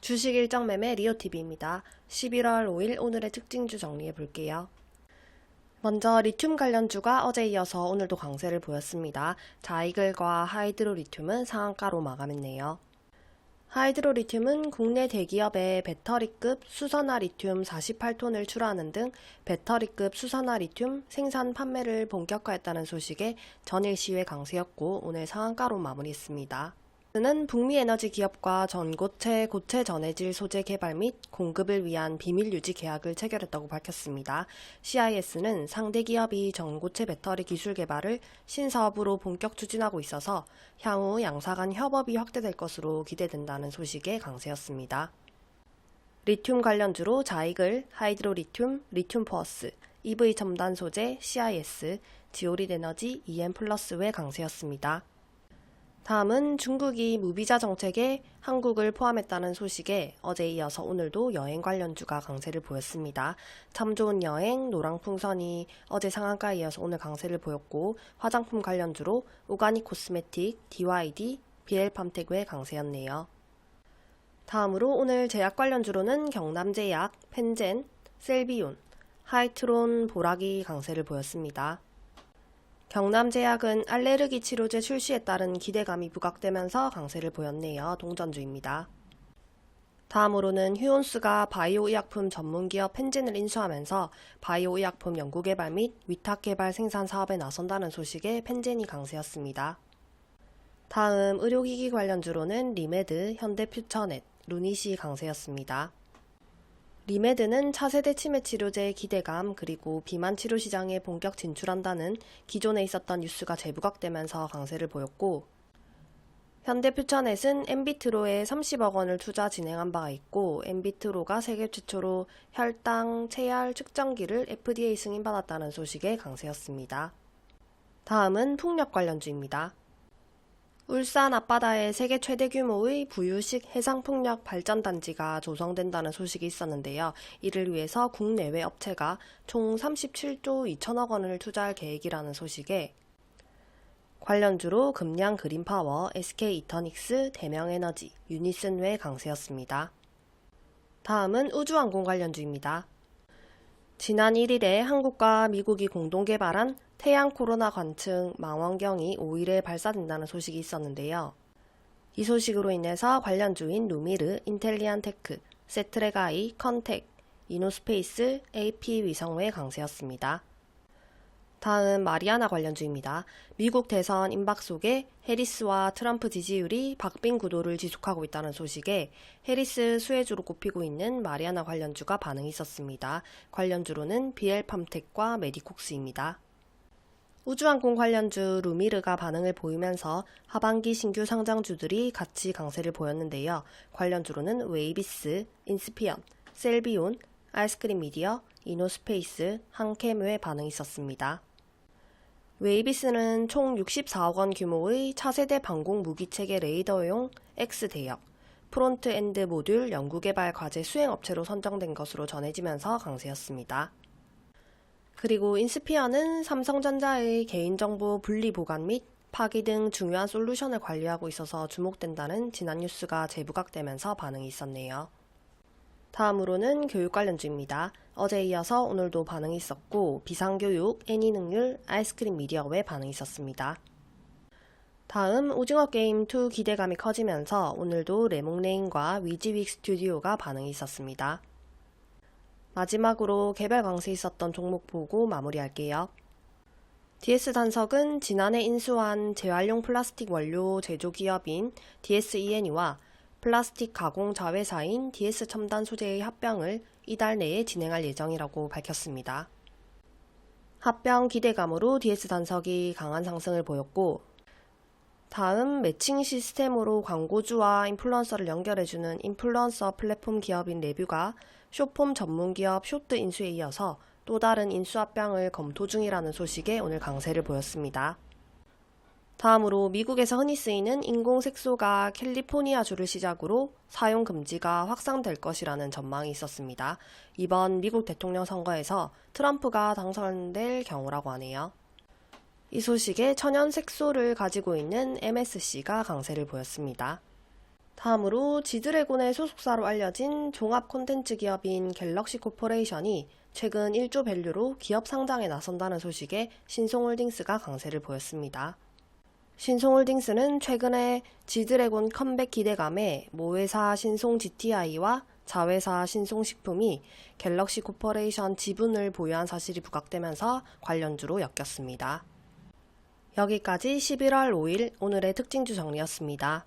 주식 일정 매매 리오TV입니다. 11월 5일 오늘의 특징주 정리해 볼게요. 먼저 리튬 관련주가 어제 이어서 오늘도 강세를 보였습니다. 자이글과 하이드로리튬은 상한가로 마감했네요. 하이드로리튬은 국내 대기업의 배터리급 수산화 리튬 48톤을 출하하는 등 배터리급 수산화 리튬 생산 판매를 본격화했다는 소식에 전일 시외 강세였고 오늘 상한가로 마무리했습니다. 는 북미 에너지 기업과 전고체 고체 전해질 소재 개발 및 공급을 위한 비밀 유지 계약을 체결했다고 밝혔습니다. CIS는 상대 기업이 전고체 배터리 기술 개발을 신사업으로 본격 추진하고 있어서 향후 양사 간 협업이 확대될 것으로 기대된다는 소식에 강세였습니다. 리튬 관련주로 자이글, 하이드로리튬, 리튬포어스, EV 첨단 소재, CIS, 지오릿 에너지, EM플러스의 강세였습니다. 다음은 중국이 무비자 정책에 한국을 포함했다는 소식에 어제 이어서 오늘도 여행 관련주가 강세를 보였습니다. 참 좋은 여행, 노랑풍선이 어제 상한가에 이어서 오늘 강세를 보였고 화장품 관련주로 오가닉 코스메틱, DYD, 비엘팜텍의 강세였네요. 다음으로 오늘 제약 관련주로는 경남제약, 펜젠, 셀비온, 하이트론, 보락이 강세를 보였습니다. 경남제약은 알레르기 치료제 출시에 따른 기대감이 부각되면서 강세를 보였네요. 동전주입니다. 다음으로는 휴온스가 바이오의약품 전문기업 펜젠을 인수하면서 바이오의약품 연구개발 및 위탁개발 생산 사업에 나선다는 소식에 펜젠이 강세였습니다. 다음 의료기기 관련주로는 리메드, 현대퓨처넷, 루닛이 강세였습니다. 리메드는 차세대 치매 치료제의 기대감 그리고 비만 치료 시장에 본격 진출한다는 기존에 있었던 뉴스가 재부각되면서 강세를 보였고 현대퓨처넷은 엠비트로에 30억 원을 투자 진행한 바가 있고 엠비트로가 세계 최초로 혈당, 체열 측정기를 FDA 승인받았다는 소식에 강세였습니다. 다음은 풍력 관련주입니다. 울산 앞바다에 세계 최대 규모의 부유식 해상풍력 발전단지가 조성된다는 소식이 있었는데요. 이를 위해서 국내외 업체가 총 37조 2천억 원을 투자할 계획이라는 소식에 관련주로 금양 그린파워, SK이터닉스, 대명에너지, 유니슨외 강세였습니다. 다음은 우주항공 관련주입니다. 지난 1일에 한국과 미국이 공동 개발한 태양 코로나 관측 망원경이 5일에 발사된다는 소식이 있었는데요. 이 소식으로 인해서 관련주인 루미르, 인텔리안테크, 세트레가이, 컨텍, 이노스페이스, AP 위성의 강세였습니다. 다음 마리아나 관련주입니다. 미국 대선 임박 속에 해리스와 트럼프 지지율이 박빙 구도를 지속하고 있다는 소식에 해리스 수혜주로 꼽히고 있는 마리아나 관련주가 반응이 있었습니다. 관련주로는 비엘팜텍과 메디콕스입니다. 우주항공 관련주 루미르가 반응을 보이면서 하반기 신규 상장주들이 같이 강세를 보였는데요. 관련주로는 웨이비스, 인스피언, 셀비온, 아이스크림 미디어, 이노스페이스, 한캠의 반응이 있었습니다. 웨이비스는 총 64억 원 규모의 차세대 방공 무기체계 레이더용 X대역, 프론트엔드 모듈 연구개발 과제 수행업체로 선정된 것으로 전해지면서 강세였습니다. 그리고 인스피어는 삼성전자의 개인정보 분리 보관 및 파기 등 중요한 솔루션을 관리하고 있어서 주목된다는 지난 뉴스가 재부각되면서 반응이 있었네요. 다음으로는 교육 관련주입니다. 어제 이어서 오늘도 반응이 있었고 비상교육, 애니능률, 아이스크림 미디어에 반응이 있었습니다. 다음 오징어게임2 기대감이 커지면서 오늘도 레몽레인과 위지윅 스튜디오가 반응이 있었습니다. 마지막으로 개별 강세 있었던 종목 보고 마무리할게요. DS단석은 지난해 인수한 재활용 플라스틱 원료 제조기업인 DSEN이와 플라스틱 가공 자회사인 DS첨단 소재의 합병을 이달 내에 진행할 예정이라고 밝혔습니다. 합병 기대감으로 DS단석이 강한 상승을 보였고 다음 매칭 시스템으로 광고주와 인플루언서를 연결해주는 인플루언서 플랫폼 기업인 레뷰가 쇼폼 전문기업 쇼트 인수에 이어서 또 다른 인수합병을 검토 중이라는 소식에 오늘 강세를 보였습니다. 다음으로 미국에서 흔히 쓰이는 인공색소가 캘리포니아주를 시작으로 사용 금지가 확산될 것이라는 전망이 있었습니다. 이번 미국 대통령 선거에서 트럼프가 당선될 경우라고 하네요. 이 소식에 천연색소를 가지고 있는 MSC가 강세를 보였습니다. 다음으로 지드래곤의 소속사로 알려진 종합 콘텐츠 기업인 갤럭시 코퍼레이션이 최근 1조 밸류로 기업 상장에 나선다는 소식에 신송홀딩스가 강세를 보였습니다. 신송홀딩스는 최근에 지드래곤 컴백 기대감에 모회사 신송 GTI와 자회사 신송식품이 갤럭시 코퍼레이션 지분을 보유한 사실이 부각되면서 관련주로 엮였습니다. 여기까지 11월 5일 오늘의 특징주 정리였습니다.